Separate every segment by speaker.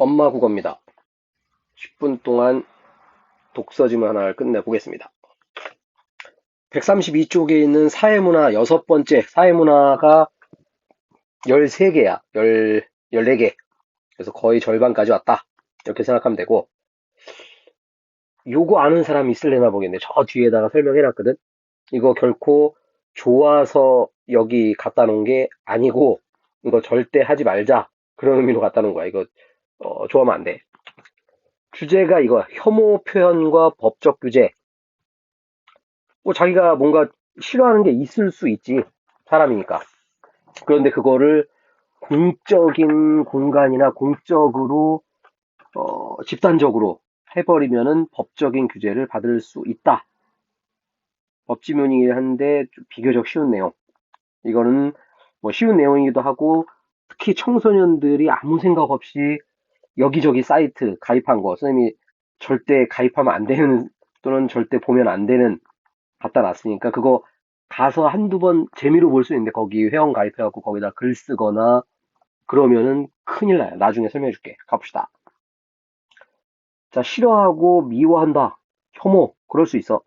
Speaker 1: 엄마 국어입니다. 10분 동안 독서짐을 하나를 끝내보겠습니다. 132쪽에 있는 사회문화 여섯 번째 사회문화가 13개야. 14개. 그래서 거의 절반까지 왔다. 이렇게 생각하면 되고, 요거 아는 사람이 있을래나 보겠네. 저 뒤에다가 설명해놨거든. 이거 결코 좋아서 여기 갖다 놓은 게 아니고, 이거 절대 하지 말자. 그런 의미로 갖다 놓은 거야. 이거 좋아하면 안 돼. 주제가 이거야. 혐오 표현과 법적 규제. 뭐 자기가 뭔가 싫어하는 게 있을 수 있지. 사람이니까. 그런데 그거를 공적인 공간이나 공적으로 집단적으로 해버리면은 법적인 규제를 받을 수 있다. 법지문이긴 한데 좀 비교적 쉬운 내용. 이거는 뭐 쉬운 내용이기도 하고 특히 청소년들이 아무 생각 없이 여기저기 사이트 가입한 거 선생님이 절대 가입하면 안 되는 또는 절대 보면 안 되는 갖다 놨으니까 그거 가서 한두 번 재미로 볼 수 있는데 거기 회원 가입해갖고 거기다 글 쓰거나 그러면은 큰일 나요. 나중에 설명해 줄게. 가봅시다. 자, 싫어하고 미워한다. 혐오. 그럴 수 있어.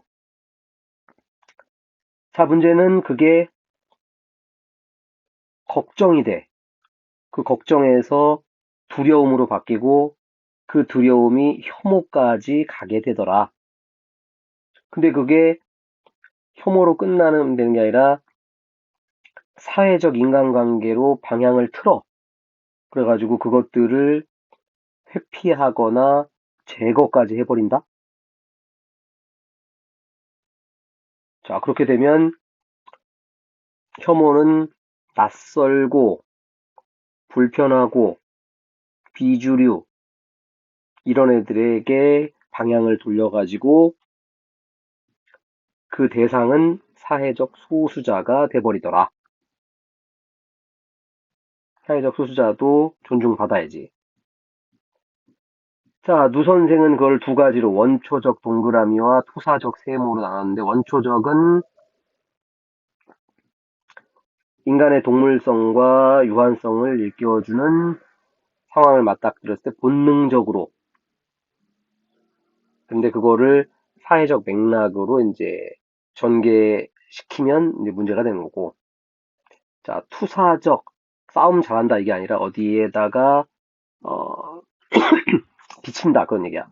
Speaker 1: 자, 문제는 그게 걱정이 돼. 그 걱정에서 두려움으로 바뀌고 그 두려움이 혐오까지 가게 되더라. 근데 그게 혐오로 끝나는 되는 게 아니라 사회적 인간관계로 방향을 틀어. 그래가지고 그것들을 회피하거나 제거까지 해버린다? 자, 그렇게 되면 혐오는 낯설고 불편하고 비주류 이런 애들에게 방향을 돌려가지고 그 대상은 사회적 소수자가 돼버리더라. 사회적 소수자도 존중받아야지. 자, 누 선생은 그걸 두 가지로 원초적 동그라미와 투사적 세모로 나눴는데 원초적은 인간의 동물성과 유한성을 일깨워주는 상황을 맞닥뜨렸을 때 본능적으로 근데 그거를 사회적 맥락으로 이제 전개시키면 이제 문제가 되는 거고 자 투사적 싸움 잘한다 이게 아니라 어디에다가 어, 비친다 그런 얘기야.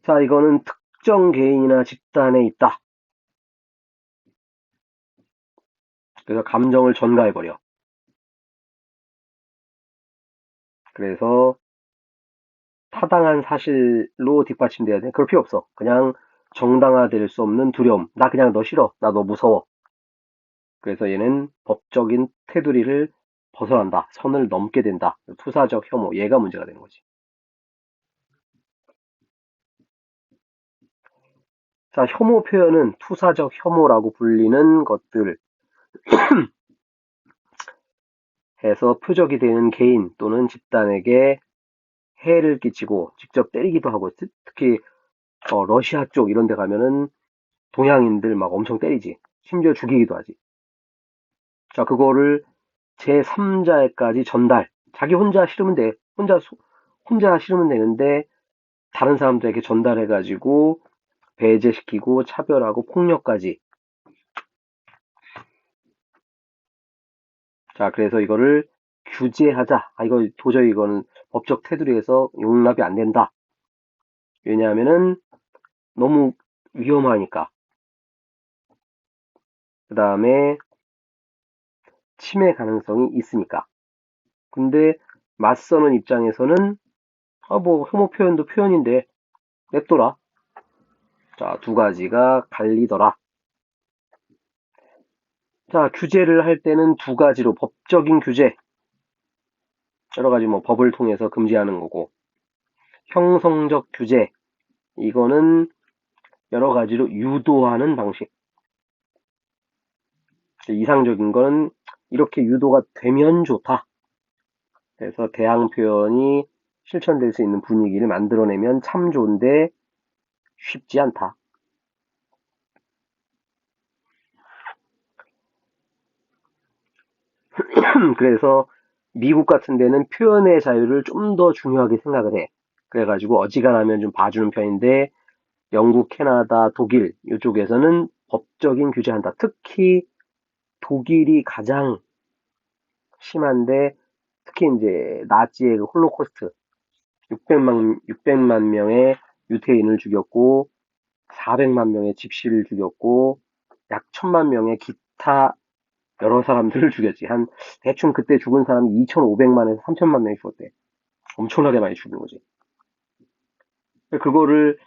Speaker 1: 자 이거는 특정 개인이나 집단에 있다. 그래서 감정을 전가해버려. 그래서 타당한 사실로 뒷받침돼야 돼. 그럴 필요 없어. 그냥 정당화될 수 없는 두려움. 나 그냥 너 싫어. 나 너 무서워. 그래서 얘는 법적인 테두리를 벗어난다. 선을 넘게 된다. 투사적 혐오. 얘가 문제가 되는 거지. 자, 혐오 표현은 투사적 혐오라고 불리는 것들 해서 표적이 되는 개인 또는 집단에게 해를 끼치고 직접 때리기도 하고 특히 러시아 쪽 이런 데 가면은 동양인들 막 엄청 때리지. 심지어 죽이기도 하지. 자, 그거를 제3자에까지 전달. 자기 혼자 싫으면 돼. 혼자 싫으면 되는데 다른 사람들에게 전달해가지고 배제시키고 차별하고 폭력까지. 자, 그래서 이거를 규제하자. 아, 이거 도저히 이거는 법적 테두리에서 용납이 안 된다. 왜냐하면은 너무 위험하니까. 그 다음에 침해 가능성이 있으니까. 근데 맞서는 입장에서는 뭐 혐오 표현도 표현인데 냅둬라. 자, 두 가지가 갈리더라. 자, 규제를 할 때는 두 가지로 법적인 규제, 여러 가지 뭐 법을 통해서 금지하는 거고, 형성적 규제, 이거는 여러 가지로 유도하는 방식. 이상적인 거는 이렇게 유도가 되면 좋다. 그래서 대항 표현이 실천될 수 있는 분위기를 만들어내면 참 좋은데 쉽지 않다. 그래서 미국 같은 데는 표현의 자유를 좀 더 중요하게 생각을 해. 그래가지고 어지간하면 좀 봐주는 편인데 영국, 캐나다, 독일 이쪽에서는 법적인 규제한다. 특히 독일이 가장 심한데 특히 이제 나치의 그 홀로코스트 600만 명의 유태인을 죽였고 400만 명의 집시를 죽였고 약 1000만 명의 기타 여러 사람들을 죽였지. 한 대충 그때 죽은 사람이 2,500만에서 3천만 명이 죽었대. 엄청나게 많이 죽은 거지. 그거를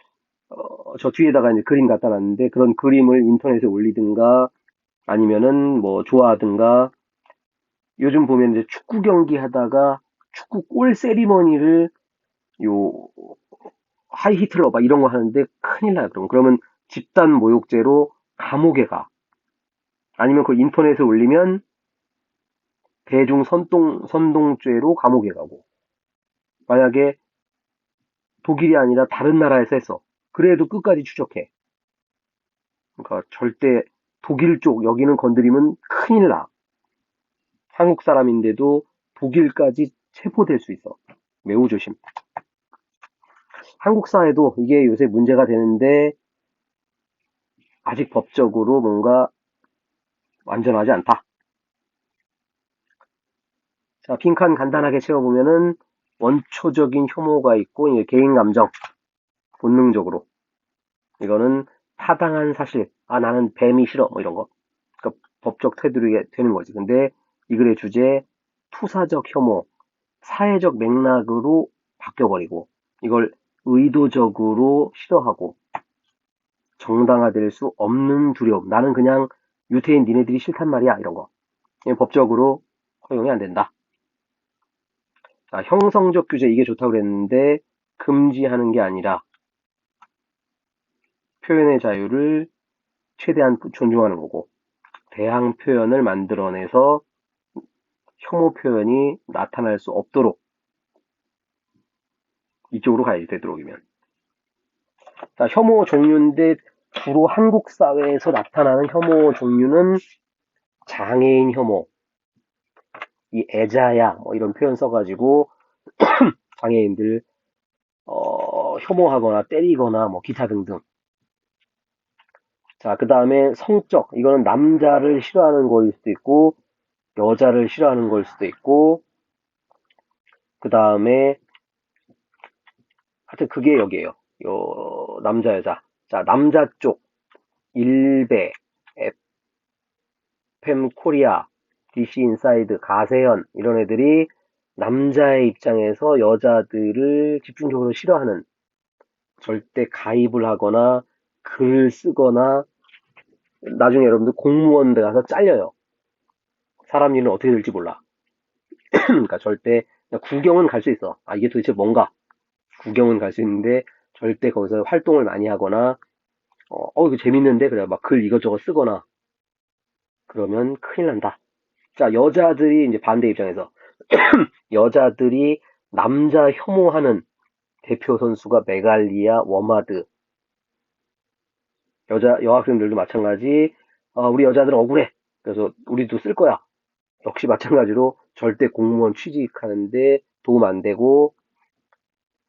Speaker 1: 저 뒤에다가 이제 그림 갖다 놨는데 그런 그림을 인터넷에 올리든가 아니면은 뭐 좋아하든가 요즘 보면 이제 축구 경기 하다가 축구 골 세리머니를 요 하이 히틀러 막 이런 거 하는데 큰일 나요. 그러면 집단 모욕죄로 감옥에 가. 아니면 그 인터넷에 올리면 대중 선동죄로 감옥에 가고. 만약에 독일이 아니라 다른 나라에서 했어. 그래도 끝까지 추적해. 그러니까 절대 독일 쪽 여기는 건드리면 큰일 나. 한국 사람인데도 독일까지 체포될 수 있어. 매우 조심. 한국 사회도 이게 요새 문제가 되는데 아직 법적으로 뭔가 완전하지 않다. 자, 빈칸 간단하게 채워보면은 원초적인 혐오가 있고 이제 개인 감정, 본능적으로 이거는 타당한 사실, 아 나는 뱀이 싫어 뭐 이런 거. 그러니까 법적 테두리가 되는 거지. 근데 이 글의 주제 투사적 혐오, 사회적 맥락으로 바뀌어버리고 이걸 의도적으로 싫어하고 정당화될 수 없는 두려움. 나는 그냥 유태인 니네들이 싫단 말이야 이런 거. 법적으로 허용이 안 된다. 자, 형성적 규제 이게 좋다고 그랬는데 금지하는 게 아니라 표현의 자유를 최대한 존중하는 거고 대항 표현을 만들어내서 혐오 표현이 나타날 수 없도록 이쪽으로 가야지 되도록이면. 자, 혐오 종류인데 주로 한국 사회에서 나타나는 혐오 종류는 장애인 혐오, 이 애자야 뭐 이런 표현 써가지고 장애인들 혐오하거나 때리거나 뭐 기타 등등. 자, 그 다음에 성적 이거는 남자를 싫어하는 거일 수도 있고 여자를 싫어하는 걸 수도 있고 그 다음에 하여튼 그게 여기에요. 남자 여자. 자, 남자 쪽 일베, FM 코리아, DC 인사이드, 가세현 이런 애들이 남자의 입장에서 여자들을 집중적으로 싫어하는 절대 가입을 하거나 글을 쓰거나 나중에 여러분들 공무원 데 가서 잘려요. 사람 일은 어떻게 될지 몰라. 그러니까 절대 구경은 갈 수 있어. 아 이게 도대체 뭔가 구경은 갈 수 있는데 절대 거기서 활동을 많이 하거나 이거 재밌는데 그래 막 글 이것저것 쓰거나 그러면 큰일 난다. 자 여자들이 이제 반대 입장에서 여자들이 남자 혐오하는 대표 선수가 메갈리아 워마드. 여학생들도 마찬가지. 우리 여자들은 억울해. 그래서 우리도 쓸 거야. 역시 마찬가지로 절대 공무원 취직하는데 도움 안 되고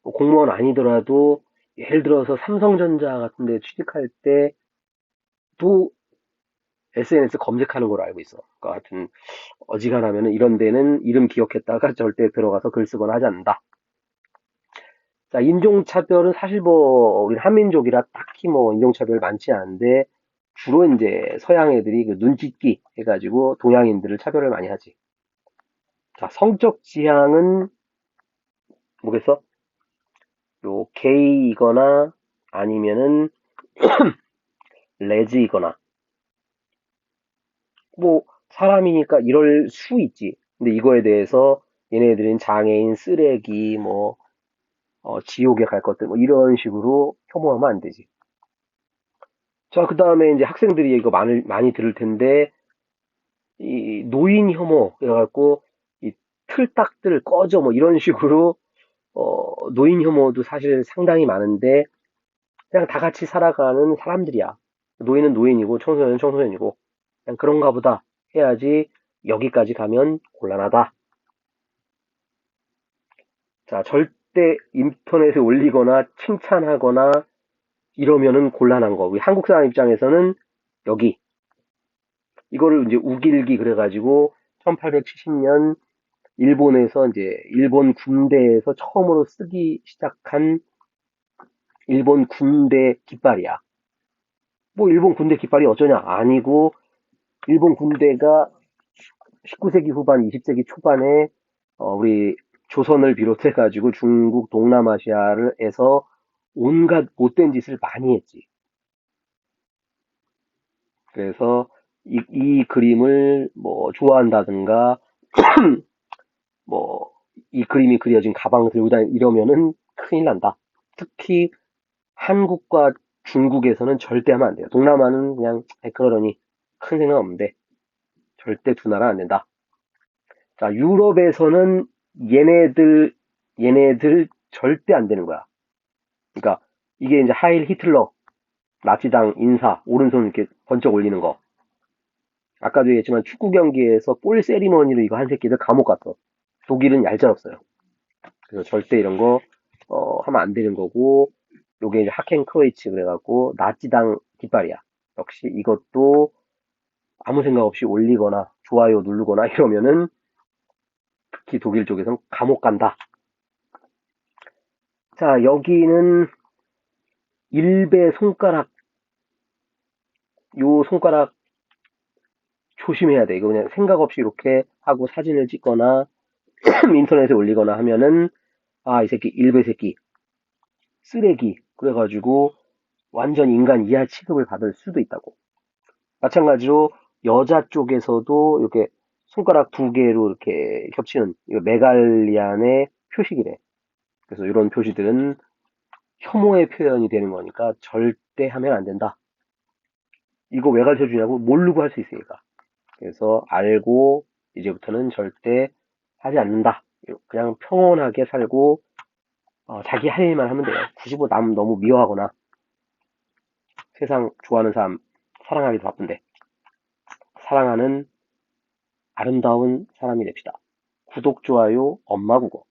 Speaker 1: 뭐 공무원 아니더라도 예를 들어서 삼성전자 같은 데 취직할 때도 SNS 검색하는 걸로 알고 있어. 그러니까 하여튼 어지간하면 이런 데는 이름 기억했다가 절대 들어가서 글 쓰거나 하지 않는다. 자, 인종차별은 사실 뭐 우리 한민족이라 딱히 뭐 인종차별 많지 않은데 주로 이제 서양 애들이 그 눈찢기 해가지고 동양인들을 차별을 많이 하지. 자, 성적 지향은 뭐겠어? 요 게이이거나 아니면은 레즈이거나 뭐 사람이니까 이럴 수 있지. 근데 이거에 대해서 얘네들은 장애인, 쓰레기, 뭐 지옥에 갈 것들 뭐 이런 식으로 혐오하면 안 되지. 자, 그 다음에 이제 학생들이 이거 많이 들을 텐데 이 노인 혐오 그래갖고 이 틀딱들 꺼져 뭐 이런 식으로 노인 혐오도 사실 상당히 많은데 그냥 다 같이 살아가는 사람들이야. 노인은 노인이고 청소년은 청소년이고 그냥 그런가 보다 해야지 여기까지 가면 곤란하다. 자, 절대 인터넷에 올리거나 칭찬하거나 이러면은 곤란한 거. 우리 한국 사람 입장에서는 여기 이거를 이제 우길기 그래가지고 1870년 일본에서 이제 일본 군대에서 처음으로 쓰기 시작한 일본 군대 깃발이야. 뭐 일본 군대 깃발이 어쩌냐? 아니고 일본 군대가 19세기 후반, 20세기 초반에 우리 조선을 비롯해가지고 중국, 동남아시아에서 온갖 못된 짓을 많이 했지. 그래서 이 그림을 뭐 좋아한다든가 뭐 이 그림이 그려진 가방을 들고 다니 이러면은 큰일 난다. 특히 한국과 중국에서는 절대 하면 안 돼요. 동남아는 그냥 그러려니 큰 생각 없는데 절대 두 나라 안 된다. 자, 유럽에서는 얘네들 절대 안 되는 거야. 그러니까 이게 이제 하일 히틀러 나치당 인사 오른손 이렇게 번쩍 올리는 거. 아까도 얘기했지만 축구 경기에서 볼 세리머니로 이거 한 새끼들 감옥 갔어. 독일은 얄짤없어요. 그래서 절대 이런 거 하면 안 되는 거고 요게 이제 하켄크로이츠 그래갖고 나치당 깃발이야. 역시 이것도 아무 생각 없이 올리거나 좋아요 누르거나 이러면은 특히 독일 쪽에선 감옥 간다. 자, 여기는 일베 손가락, 요 손가락 조심해야 돼. 이거 그냥 생각 없이 이렇게 하고 사진을 찍거나 인터넷에 올리거나 하면은 아, 이 새끼 일베 새끼 쓰레기 그래가지고 완전 인간 이하 취급을 받을 수도 있다고. 마찬가지로 여자 쪽에서도 이렇게 손가락 두 개로 이렇게 겹치는 이거 메갈리안의 표식이래. 그래서 이런 표시들은 혐오의 표현이 되는 거니까 절대 하면 안 된다. 이거 왜 가르쳐 주냐고 모르고 할 수 있으니까. 그래서 알고 이제부터는 절대 하지 않는다. 그냥 평온하게 살고 자기 할 일만 하면 돼요. 굳이 뭐 남 너무 미워하거나 세상 좋아하는 사람 사랑하기도 바쁜데 사랑하는 아름다운 사람이 됩시다. 구독, 좋아요, 엄마 국어.